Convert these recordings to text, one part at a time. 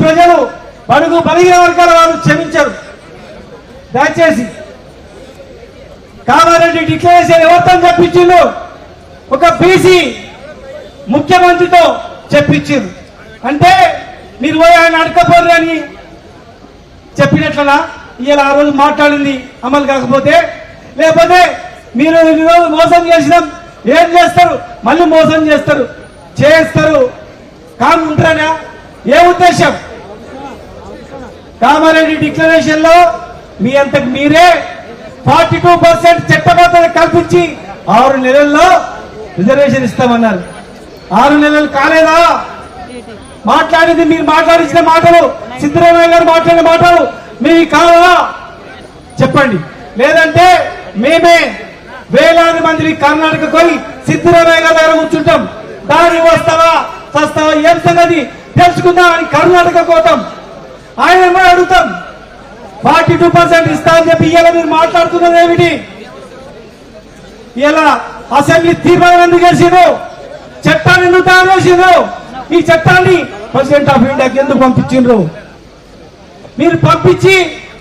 ప్రజలు బడుగు బలిగిన వర్గాల వారు క్షమించరు. దయచేసి కామారెడ్డి డిక్లరేషన్ ఎవరితో చెప్పించిండు? ఒక బీసీ ముఖ్యమంత్రితో చెప్పించారు. అంటే మీరు పోయి ఆయన అడకపోరు అని చెప్పినట్లనా? ఇలా ఆ రోజు మాట్లాడింది అమలు కాకపోతే, లేకపోతే మీరు ఈరోజు మోసం చేసినాం ఏం చేస్తారు? మళ్ళీ మోసం చేస్తారు కాము ఉంటారా? ఏ ఉద్దేశం? కామారెడ్డి డిక్లరేషన్ లో మీ అంతకు మీరే 42% చట్టబద్ధత కల్పించి 6 నెలల్లో రిజర్వేషన్ ఇస్తామన్నారు. 6 నెలలు కాలేదా? మాట్లాడింది మీరు మాట్లాడించిన మాటలు, సిద్ధరామయ్య గారు మాట్లాడిన మాటలు మీకు కావాలా చెప్పండి. లేదంటే మేమే వేలాది మందిని కర్ణాటక పోయి సిద్ధరామయ్య గారి దగ్గర కూర్చుంటాం. దారి వస్తావా చస్తావా ఏం సంగతి తెలుసుకుందాం అని కర్ణాటక పోతాం. ఆయన అడుగుతాం 42% ఇస్తా అని చెప్పి ఇలా మీరు మాట్లాడుతున్నది ఏమిటి? ఇలా అసెంబ్లీ తీర్మానం ఎందుకు చేసిండ్రు? చట్టాన్ని ఎందుకు తయారు చేసిండ్రు? ఈ చట్టాన్ని ప్రెసిడెంట్ ఆఫ్ ఇండియాకి ఎందుకు పంపించిండ్రు? మీరు పంపించి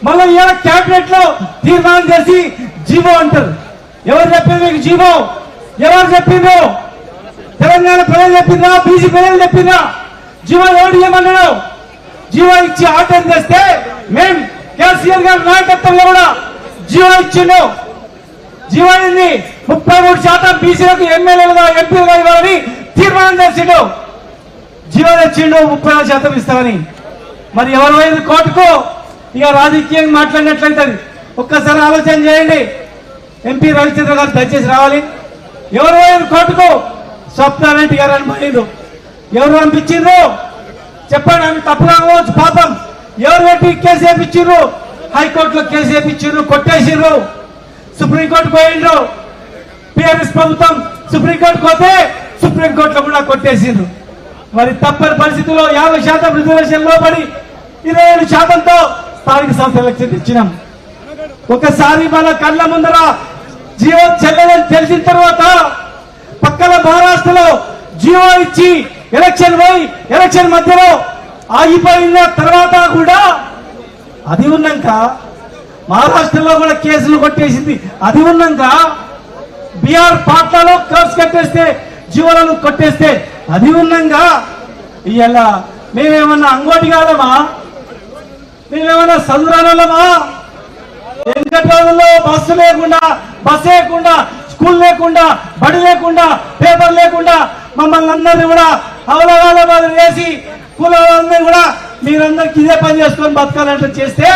మళ్ళీ ఇలా క్యాబినెట్ లో తీర్మానం చేసి జీవో అంటారు. ఎవరు చెప్పిండ్రు మీకు జీవో? ఎవరు చెప్పిండ్రు? తెలంగాణ ప్రజలు చెప్పిందా? బీసీ ప్రజలు చెప్పిందా? జీవో ఎవరు ఏమన్నాడు? జీవో ఇచ్చి ఆర్డర్ చేస్తే మేం కేసీఆర్ గారి నాయకత్వంలో కూడా జీవో ఇచ్చిండు. జీవో అయింది 33% బీసీలకు ఎమ్మెల్యేలుగా ఎంపీలుగా ఇవ్వాలని తీర్మానం చేసిండు. జీవో తెచ్చిండు 34% ఇస్తామని. మరి ఎవరు పోయింది కోర్టుకు? ఇక రాజకీయంగా మాట్లాడినట్లయితే ఒక్కసారి ఆలోచన చేయండి. ఎంపీ రవిచంద్ర గారు దయచేసి రావాలి. ఎవరు పోయింది కోర్టుకు? స్వప్నారెడ్డి గారు అని పోయిండు. ఎవరు పంపించిండ్రు చెప్పండి. ఆమె తప్పు కావచ్చు పాపం. ఎవరు పెట్టి కేసు వేయించారు? హైకోర్టులో కేసు వేయించారు, కొట్టేసారు. సుప్రీంకోర్టు పోయిండ్రు. టీఆర్ఎస్ ప్రభుత్వం సుప్రీంకోర్టు పోతే సుప్రీంకోర్టులో కూడా కొట్టేసిండ్రు. మరి తప్పని పరిస్థితుల్లో 50% రిజర్వేషన్ లోబడి 27%తో స్థానిక సంస్థ ఎలక్షన్ ఇచ్చినాం. ఒకసారి మన కళ్ళ ముందర జీవో చెల్లదని తెలిసిన తర్వాత పక్కన మహారాష్ట్రలో జీవో ఇచ్చి ఎలక్షన్ పోయి ఎలక్షన్ మధ్యలో ఆగిపోయిన తర్వాత కూడా అది ఉన్నాక మహారాష్ట్రలో కూడా కేసులు కొట్టేసింది. అది ఉన్నాక బీహార్ పాట్నాలో కేసు కట్టేస్తే జీవోలను కొట్టేస్తే అది ఉన్నాక ఇవాళ మేమేమన్నా అంగోటి కాదమా? మేమేమన్నా చదువురానోళ్ళమా? వెంకట రోజుల్లో బస్సు లేకుండా, బస్ లేకుండా, స్కూల్ లేకుండా, బడి లేకుండా, పేపర్ లేకుండా మమ్మల్ని అందరినీ కూడా అవలగాల మాదిరి వేసి కులందరూ కూడా మీరందరికి ఇదే పని చేసుకొని బతకాలంటే చేస్తే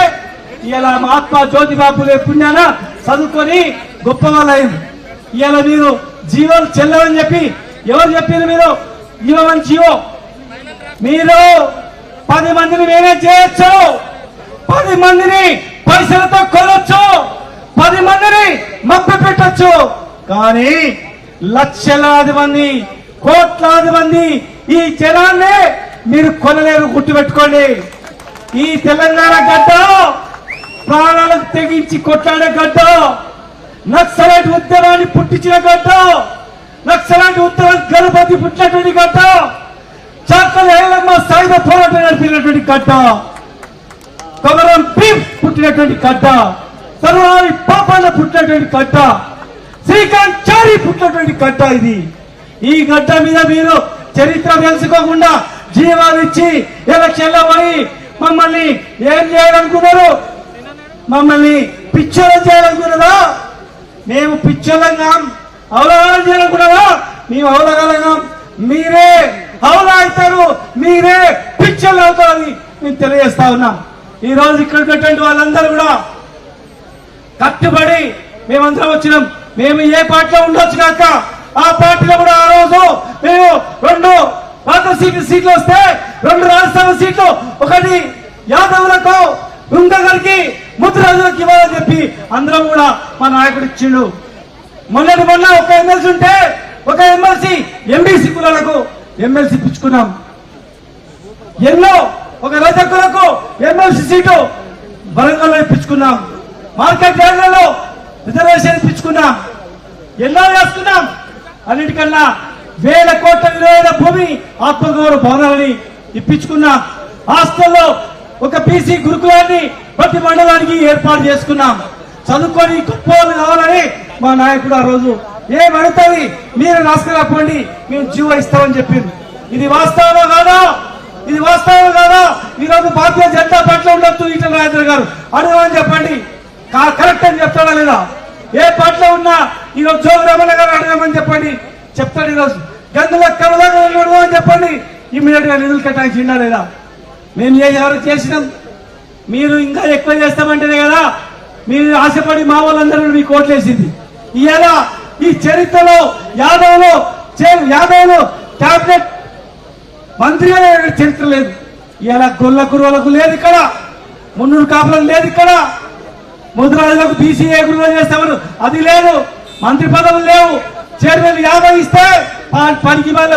ఇలా మహాత్మా జ్యోతిబా ఫులే పుణ్యాన చదువుకొని గొప్ప వాళ్ళైంది. ఇలా మీరు జీవోలు చెల్లవని చెప్పి ఎవరు చెప్పారు? మీరు ఇవ్వమని జీవో మీరు 10 మందిని మేనేజ్ చేయొచ్చు, 10 మందిని పైసలతో కొనొచ్చు, 10 మందిని మభ్య పెట్టచ్చు. కానీ లక్షలాది మంది, కోట్లాది మంది ఈ జనాన్ని మీరు కొనలేరు. గుర్తుపెట్టుకోండి. ఈ తెలంగాణ గడ్డ ప్రాణాలకు తెగించి కొట్లాడే గడ్డ, నక్సలైట్ ఉద్యమాన్ని పుట్టించిన గడ్డ, నక్సలైట్ ఉద్యమాన్ని గణపతి పుట్టినటువంటి గడ్డ, చాకల ఏలమ్మ సాయుధ పోరాటం నడిపినటువంటి గడ్డ, కొమరం భీం పుట్టినటువంటి గడ్డ, తరువారి పాపాల పుట్టినటువంటి గడ్డ, శ్రీకాంత్ చారి పుట్టినటువంటి గడ్డ ఇది. ఈ గడ్డ మీద మీరు చరిత్ర తెలుసుకోకుండా జీవాలు ఇచ్చి ఎలక్షన్ లో పోయి మమ్మల్ని ఏం చేయాలనుకున్నారు? మమ్మల్ని పిచ్చోళం చేయాలనుకున్నారా? మేము పిచ్చోళంగా అవగాహన చేయాలనుకున్నారా? మేము అవగాహన, మీరే అవలా అవుతారు, మీరే పిచ్చోళ్ళు అవుతారని మేము తెలియజేస్తా ఉన్నాం. ఈ రోజు ఇక్కడ వాళ్ళందరూ కూడా కట్టుబడి మేమందరం వచ్చినాం. మేము ఏ పార్టీలో ఉండొచ్చు కాక ఆ పార్టీలో కూడా ఆ రోజు మేము 2 పార్లమెంట్ సీట్లు వస్తే 2 రాజ్యసభ సీట్లు, ఒకటి యాదవులకు, ఇంకొకరికి ముద్రాజులకు ఇవ్వాలని చెప్పి అందరం కూడా మా నాయకుడు ఇచ్చిండు. మొన్న ఒక ఎమ్మెల్సీ ఉంటే ఒక ఎమ్మెల్సీ ఎంబీసీ కులాలకు ఎమ్మెల్సీ ఇప్పించుకున్నాం. ఎన్నో ఒక రజకులకు ఎమ్మెల్సీ సీటు వరంగల్లో ఇప్పించుకున్నాం. Market యార్డులలో reservation ఇప్పించుకున్నాం. ఎన్నో వేసుకున్నాం. అన్నిటికన్నా 1000 కోట్ల విలువైన భూమి ఆత్మగౌరవ భవనాలని ఇప్పించుకున్నాం. హాస్టల్లో ఒక బీసీ గురుకులాన్ని ప్రతి మండలానికి ఏర్పాటు చేసుకున్నాం. చదువుకొని గొప్ప కావాలని మా నాయకుడు ఆ రోజు ఏమడుతుంది మీరు రాసుకురాపోండి మేము జీవో ఇస్తామని చెప్పింది. ఇది వాస్తవమా కాదా? ఇది వాస్తవం కాదా? ఈ రోజు భారతీయ జనతా పార్టీలో ఉండొచ్చు ఈటల రాజేంద్ర గారు, అడగమని చెప్పండి. కరెక్ట్ అని చెప్తాడా లేదా? ఏ పార్టీలో ఉన్నా ఈరోజు జోగు రమణ గారు అడగమని చెప్పండి, చెప్తాడు. ఈరోజు గందుల కమలాడు అని చెప్పండి, ఇమ్మీడియట్ గా నిధులు కేటాయించిందా లేదా? మేము ఎవరు చేసినాం, మీరు ఇంకా ఎక్కువ చేస్తామంటేనే కదా మీరు ఆశపడి మా వాళ్ళందరూ మీకు ఓట్లేసింది. ఇవాళ ఈ చరిత్రలో యాదవ్లు క్యాబినెట్ మంత్రిగా చరిత్ర లేదు. ఇవాళ గొల్ల కురువులకు లేదు ఇక్కడ, మున్నూరు కాపులకు లేదు ఇక్కడ, ముద్రాజులకు బీసీఏ గురువులు చేస్తామని అది లేదు, మంత్రి పదవులు లేవు. చైర్మన్ 50 ఇస్తే 10కి వాళ్ళ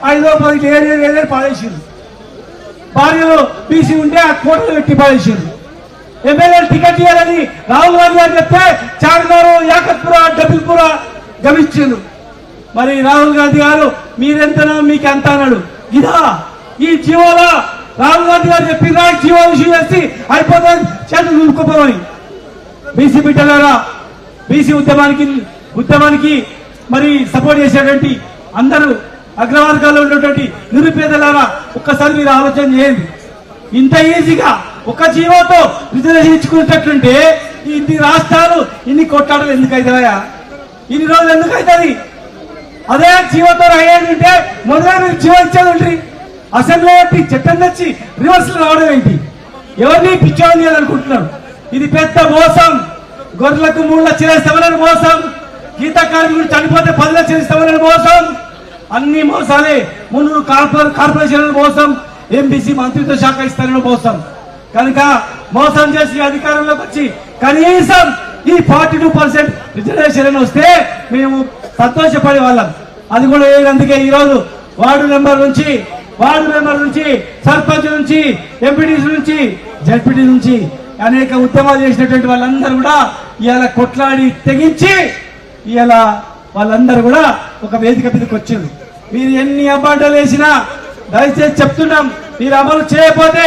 5 ఏడు పాడేసింది. భార్యలో బీసీ ఉంటే ఆ కోటలు పెట్టి పాడేసింది. ఎమ్మెల్యేలు టికెట్ ఇవ్వాలని రాహుల్ గాంధీ గారు చెప్తే చార్మినార్, యాకత్పుర, డబుల్పుర గమించిండు. మరి రాహుల్ గాంధీ గారు మీరెంతనో మీకు ఎంత అన్నాడు. ఇదా ఈ జీవోలో రాహుల్ గాంధీ గారు చెప్పిన జీవో ఇష్యూ చేసి అయిపోతుంది చేతులు దులుపుకోపోయి. బీసీ బిడ్డలారా, బీసీ ఉద్యమానికి మరి సపోర్ట్ చేసేటువంటి అందరూ అగ్రవర్గాల్లో ఉన్నటువంటి నిరుపేదలారా ఒక్కసారి మీరు ఆలోచన చేయండి. ఇంత ఈజీగా ఒక జీవోతో రిజర్వేషన్ ఇచ్చుకునేటట్లుంటే ఇన్ని రాష్ట్రాలు ఇన్ని కొట్లాటలు ఎందుకు అవుతాయా? ఇన్ని రోజులు ఎందుకు అవుతుంది? అదే జీవోతో అయ్యేంటే మొదలై మీరు జీవో ఇచ్చేది ఉంటుంది. అసెంబ్లీ చట్టం తెచ్చి రివర్స్ రావడం ఏంటి? ఎవరిని పిచ్చోని అనుకుంటున్నారు? ఇది పెద్ద మోసం. గొర్రెలకు 3 లక్షలు ఇస్తామని మోసం, గీత కార్మికుడు చనిపోతే 10 లక్షలు ఇస్తామని మోసం, అన్ని మోసాలే. మున్నూరు కార్పొరేషన్ మోసం, ఎంబీసీ మంత్రిత్వ శాఖ ఇస్తారని మోసం. కనుక మోసం చేసి అధికారంలోకి వచ్చి కనీసం ఈ 42% రిజర్వేషన్ వస్తే మేము సంతోషపడే వాళ్ళం. అది కూడా అందుకే ఈరోజు వార్డు మెంబర్ నుంచి సర్పంచ్ నుంచి ఎంపీటీసీ నుంచి జడ్పీటీ నుంచి అనేక ఉద్యమాలు చేసినటువంటి వాళ్ళందరూ కూడా ఇవాళ కొట్లాడి తెగించి ఇవాళ వాళ్ళందరూ కూడా ఒక వేదిక మీదకి వచ్చారు. మీరు ఎన్ని అబాండాలు వేసినా దయచేసి చెప్తున్నాం, మీరు అమలు చేయకపోతే